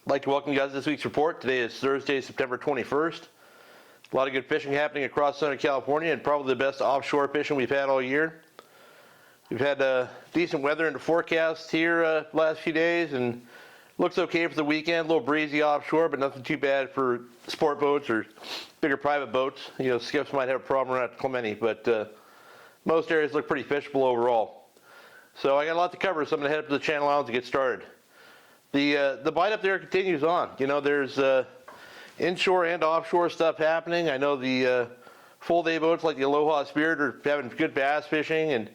I'd like to welcome you guys to this week's report. Today is Thursday, September 21st. A lot of good fishing happening across Southern California, and probably the best offshore fishing we've had all year. We've had decent weather in the forecast here last few days, and looks okay for the weekend. A little breezy offshore, but nothing too bad for sport boats or bigger private boats. You know, skiffs might have a problem around Clemente, but most areas look pretty fishable overall. So I got a lot to cover, so I'm going to head up to the Channel Islands to get started. The bite up there continues on. You know, there's inshore and offshore stuff happening. I know the full day boats like the Aloha Spirit are having good bass fishing and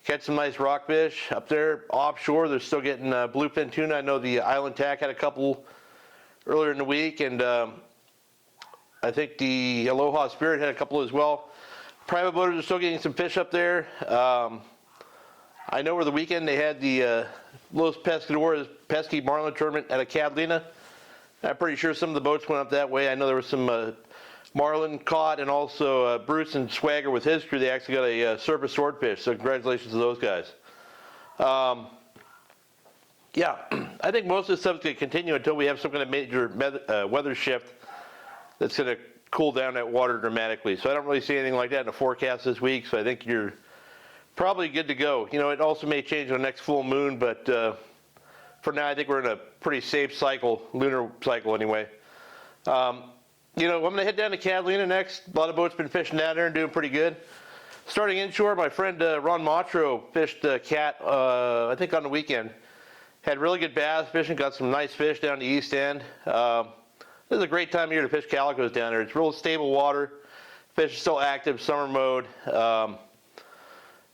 catch some nice rockfish. Up there offshore, they're still getting bluefin tuna. I know the Island Tack had a couple earlier in the week, and I think the Aloha Spirit had a couple as well. Private boaters are still getting some fish up there. I know over the weekend they had the Los Pescadores Pesky Marlin Tournament at a Catalina. I'm pretty sure some of the boats went up that way. I know there was some marlin caught, and also Bruce and Swagger with his crew, they actually got a surface swordfish, so congratulations to those guys. Yeah, I think most of this stuff is going to continue until we have some kind of major weather shift that's going to cool down that water dramatically. So I don't really see anything like that in the forecast this week, so I think you're probably good to go. You know, it also may change on the next full moon, but for now I think we're in a pretty safe cycle, lunar cycle anyway. You know, I'm going to head down to Catalina next. A lot of boats been fishing down there and doing pretty good. Starting inshore, my friend Ron Matro fished cat, I think on the weekend. Had really good bass fishing, got some nice fish down the east end. This is a great time of year to fish calicos down there. It's real stable water. Fish is still active, summer mode.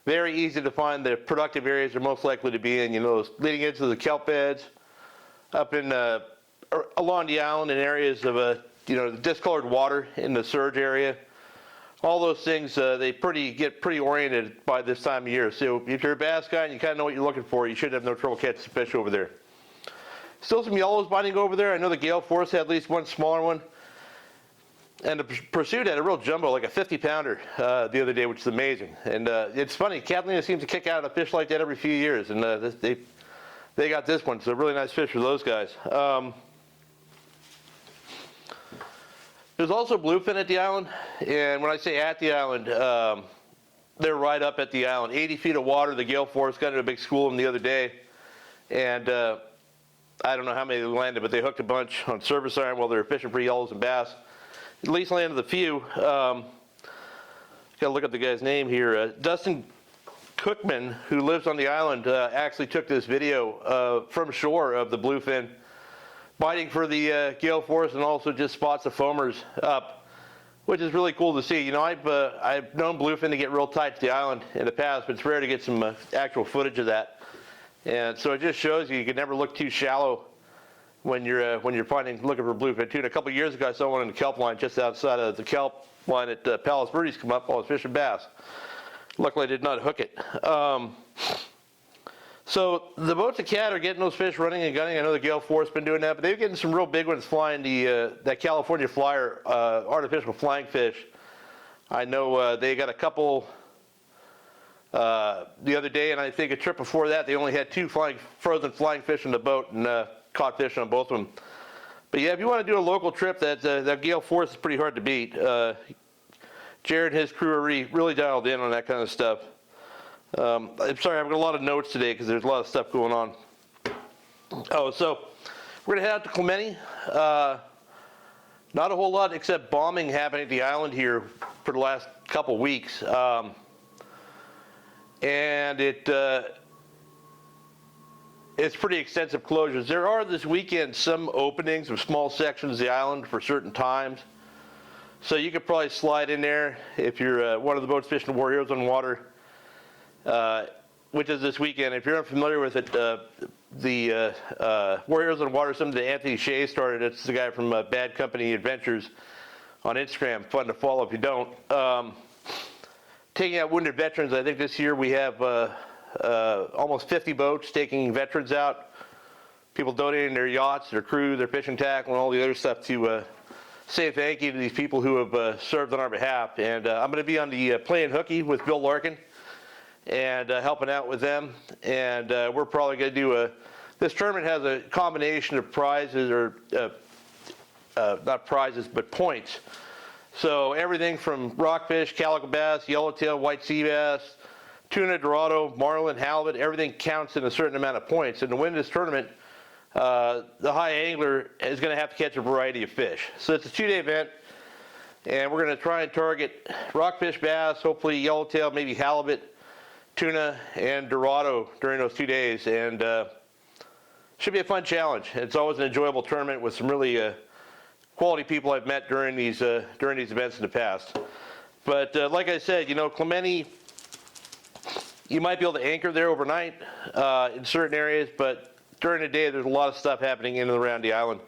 Very easy to find the productive areas they're most likely to be in. You know, leading into the kelp beds, up in along the island in areas of you know, the discolored water in the surge area. All those things, they get pretty oriented by this time of year. So if you're a bass guy and you kind of know what you're looking for, you should have no trouble catching fish over there. Still some yellows biting over there. I know the gale force had at least one smaller one. And the pursuit had a real jumbo, like a 50-pounder the other day, which is amazing. And it's funny, Catalina seems to kick out a fish like that every few years, and they got this one, so a really nice fish for those guys. There's also bluefin at the island, and when I say at the island, they're right up at the island. 80 feet of water. The gale force got into a big school of them the other day, and I don't know how many they landed, but they hooked a bunch on surface iron while they were fishing for yellows and bass. At least landed a few. Got to look up the guy's name here. Dustin Cookman, who lives on the island, actually took this video from shore of the bluefin biting for the gale force, and also just spots the foamers up, which is really cool to see. You know, I've known bluefin to get real tight to the island in the past, but it's rare to get some actual footage of that. And so it just shows you can never look too shallow when you're looking for bluefin tuna. A couple of years ago, I saw one in the kelp line just outside of the kelp line at Palos Verdes come up while I was fishing bass. Luckily, I did not hook it. So the boats at Cat are getting those fish running and gunning. I know the gale force has been doing that, but they're getting some real big ones flying that California Flyer artificial flying fish. I know they got a couple the other day, and I think a trip before that they only had two frozen flying fish in the boat, and caught fish on both of them. But yeah, if you want to do a local trip, that gale force is pretty hard to beat. Jared and his crew are really dialed in on that kind of stuff. I'm sorry, I've got a lot of notes today because there's a lot of stuff going on. Oh, so we're going to head out to Clemente. Not a whole lot except bombing happening at the island here for the last couple weeks. And it's pretty extensive closures. There are this weekend some openings of small sections of the island for certain times. So you could probably slide in there if you're one of the boats fishing War Heroes on Water, which is this weekend. If you're unfamiliar with it, the War Heroes on Water, something that Anthony Shea started. It's the guy from Bad Company Adventures on Instagram. Fun to follow if you don't. Taking out wounded veterans. I think this year we have almost 50 boats taking veterans out. People donating their yachts, their crew, their fishing tackle, and all the other stuff to say thank you to these people who have served on our behalf. And I'm going to be on the playing hooky with Bill Larkin and helping out with them. And we're probably going to do this tournament has a combination of prizes, or not prizes, but points. So everything from rockfish, calico bass, yellowtail, white sea bass, tuna, dorado, marlin, halibut, everything counts in a certain amount of points. And to win this tournament, the high angler is going to have to catch a variety of fish. So it's a 2-day event, and we're going to try and target rockfish, bass, hopefully yellowtail, maybe halibut, tuna, and dorado during those 2 days. And should be a fun challenge. It's always an enjoyable tournament with some really quality people I've met during these events in the past. But like I said, you know, Clemente, you might be able to anchor there overnight in certain areas, but during the day there's a lot of stuff happening in and around the island.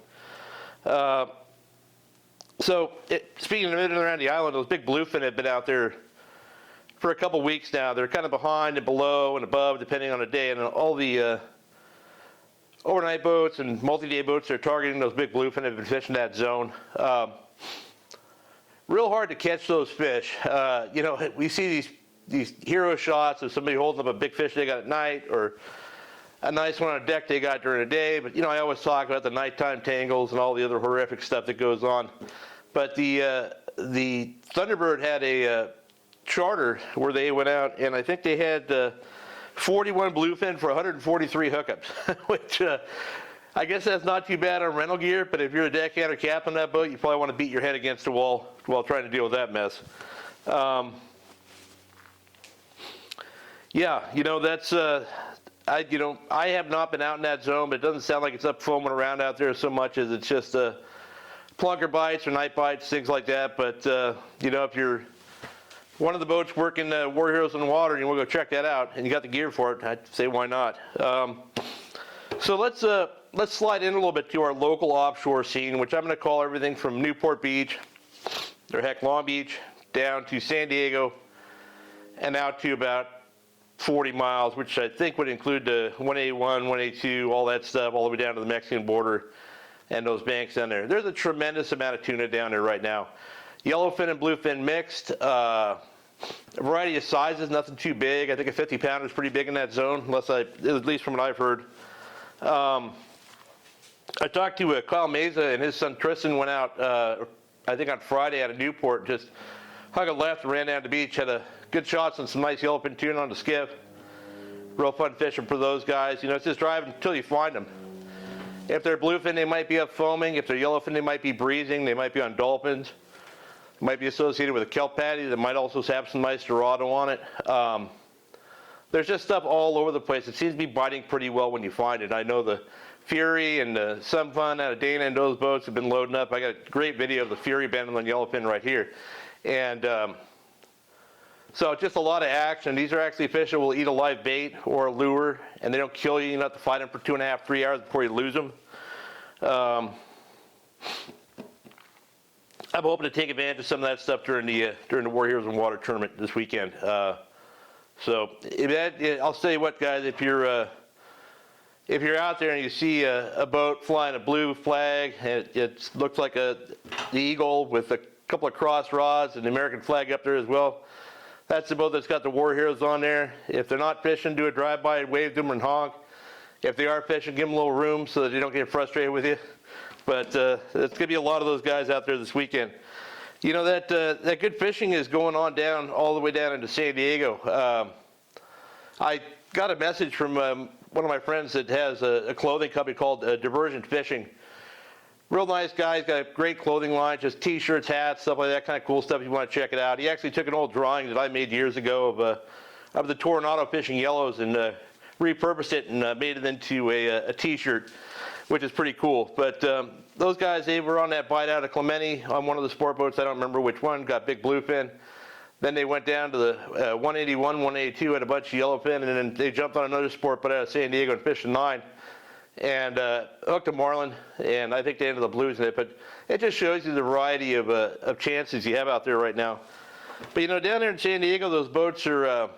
Speaking of in and around the island, those big bluefin have been out there for a couple weeks now. They're kind of behind and below and above depending on the day, and all the overnight boats and multi-day boats are targeting those big bluefin, have been fishing that zone. Real hard to catch those fish. You know, we see these hero shots of somebody holding up a big fish they got at night, or a nice one on a deck they got during the day. But you know, I always talk about the nighttime tangles and all the other horrific stuff that goes on. But the Thunderbird had a charter where they went out, and I think they had 41 bluefin for 143 hookups, which I guess that's not too bad on rental gear, but if you're a deckhand or captain on that boat, you probably want to beat your head against the wall while trying to deal with that mess. Yeah, you know, that's I have not been out in that zone, but it doesn't sound like it's up foaming around out there so much as it's just plunker bites or night bites, things like that. But you know, if you're one of the boats working War Heroes in the water and you want to go check that out and you got the gear for it, I'd say why not. So let's slide in a little bit to our local offshore scene, which I'm going to call everything from Newport Beach, or heck, Long Beach, down to San Diego, and out to about 40 miles, which I think would include the 181, 182, all that stuff, all the way down to the Mexican border and those banks down there. There's a tremendous amount of tuna down there right now. Yellowfin and bluefin mixed, a variety of sizes, nothing too big. I think a 50 pounder is pretty big in that zone, at least from what I've heard. I talked to Kyle Meza, and his son Tristan went out, I think on Friday out of Newport, just hung a left and ran down to the beach, had a good shots on some nice yellowfin tuna on the skiff. Real fun fishing for those guys. You know, it's just driving until you find them. If they're bluefin, they might be up foaming. If they're yellowfin, they might be breezing. They might be on dolphins. Might be associated with a kelp patty that might also have some nice dorado on it. There's just stuff all over the place. It seems to be biting pretty well when you find it. I know the Fury and the Some Fun out of Dana and those boats have been loading up. I got a great video of the Fury bending on yellowfin right here. And so just a lot of action. These are actually fish that will eat a live bait or a lure, and they don't kill you. You don't have to fight them for 2.5, 3 hours before you lose them. I'm hoping to take advantage of some of that stuff during the War Heroes in Water tournament this weekend. So I'll tell you what, guys, if you're out there and you see a boat flying a blue flag, and it looks like the eagle with a couple of cross rods and the American flag up there as well, that's the boat that's got the War Heroes on there. If they're not fishing, do a drive-by, wave to them and honk. If they are fishing, give them a little room so that they don't get frustrated with you. But there's going to be a lot of those guys out there this weekend. You know, that good fishing is going on down all the way down into San Diego. I got a message from one of my friends that has a clothing company called Divergent Fishing. Real nice guy. He's got a great clothing line, just t-shirts, hats, stuff like that, kind of cool stuff if you want to check it out. He actually took an old drawing that I made years ago of the Tornado fishing yellows and repurposed it and made it into a t-shirt, which is pretty cool. But those guys, they were on that bite out of Clemente on one of the sport boats. I don't remember which one, got big bluefin. Then they went down to the 181, 182, had a bunch of yellowfin, and then they jumped on another sport boat out of San Diego and fished a 9. And hooked a marlin, and I think they ended up losing it. But it just shows you the variety of chances you have out there right now. But you know, down there in San Diego, those boats are,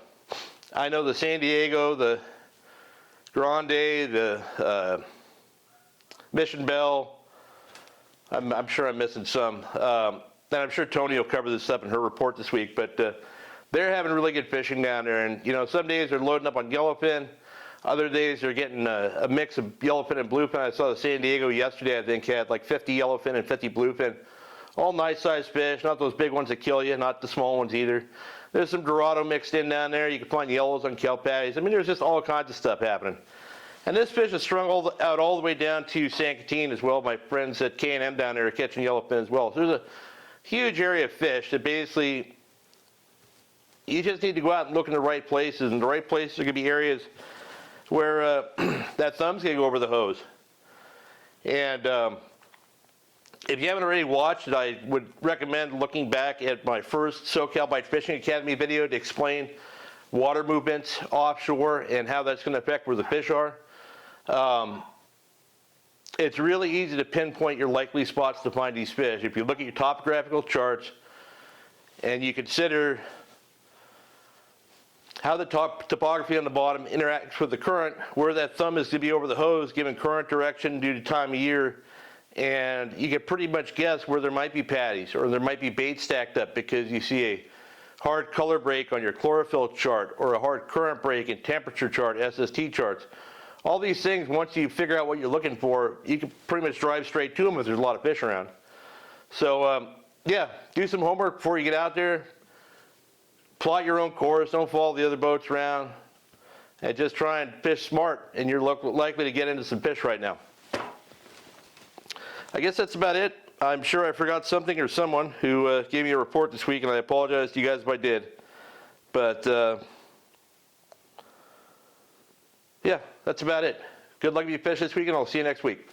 I know the San Diego, the Grande, the Mission Bell. I'm sure I'm missing some. And I'm sure Tony will cover this up in her report this week. But they're having really good fishing down there. And you know, some days they're loading up on yellowfin. Other days they're getting a mix of yellowfin and bluefin. I saw the San Diego yesterday, I think, had like 50 yellowfin and 50 bluefin. All nice sized fish, not those big ones that kill you, not the small ones either. There's some Dorado mixed in down there. You can find yellows on kelp patties. I mean, there's just all kinds of stuff happening. And this fish is strung out all the way down to San Quintin as well. My friends at K&M down there are catching yellowfin as well. So there's a huge area of fish that basically you just need to go out and look in the right places. And the right places are going to be areas where that thumb's going to go over the hose. And if you haven't already watched it, I would recommend looking back at my first SoCal Bight Fishing Academy video to explain water movements offshore and how that's going to affect where the fish are. It's really easy to pinpoint your likely spots to find these fish. If you look at your topographical charts and you consider how the topography on the bottom interacts with the current, where that thumb is going to be over the hose given current direction due to time of year, and you can pretty much guess where there might be patties or there might be bait stacked up because you see a hard color break on your chlorophyll chart or a hard current break and temperature chart, SST charts. All these things, once you figure out what you're looking for, you can pretty much drive straight to them if there's a lot of fish around. So yeah, do some homework before you get out there. Plot your own course, don't follow the other boats around, and just try and fish smart, and you're likely to get into some fish right now. I guess that's about it. I'm sure I forgot something or someone who gave me a report this week, and I apologize to you guys if I did. But yeah, that's about it. Good luck if you fish this week, and I'll see you next week.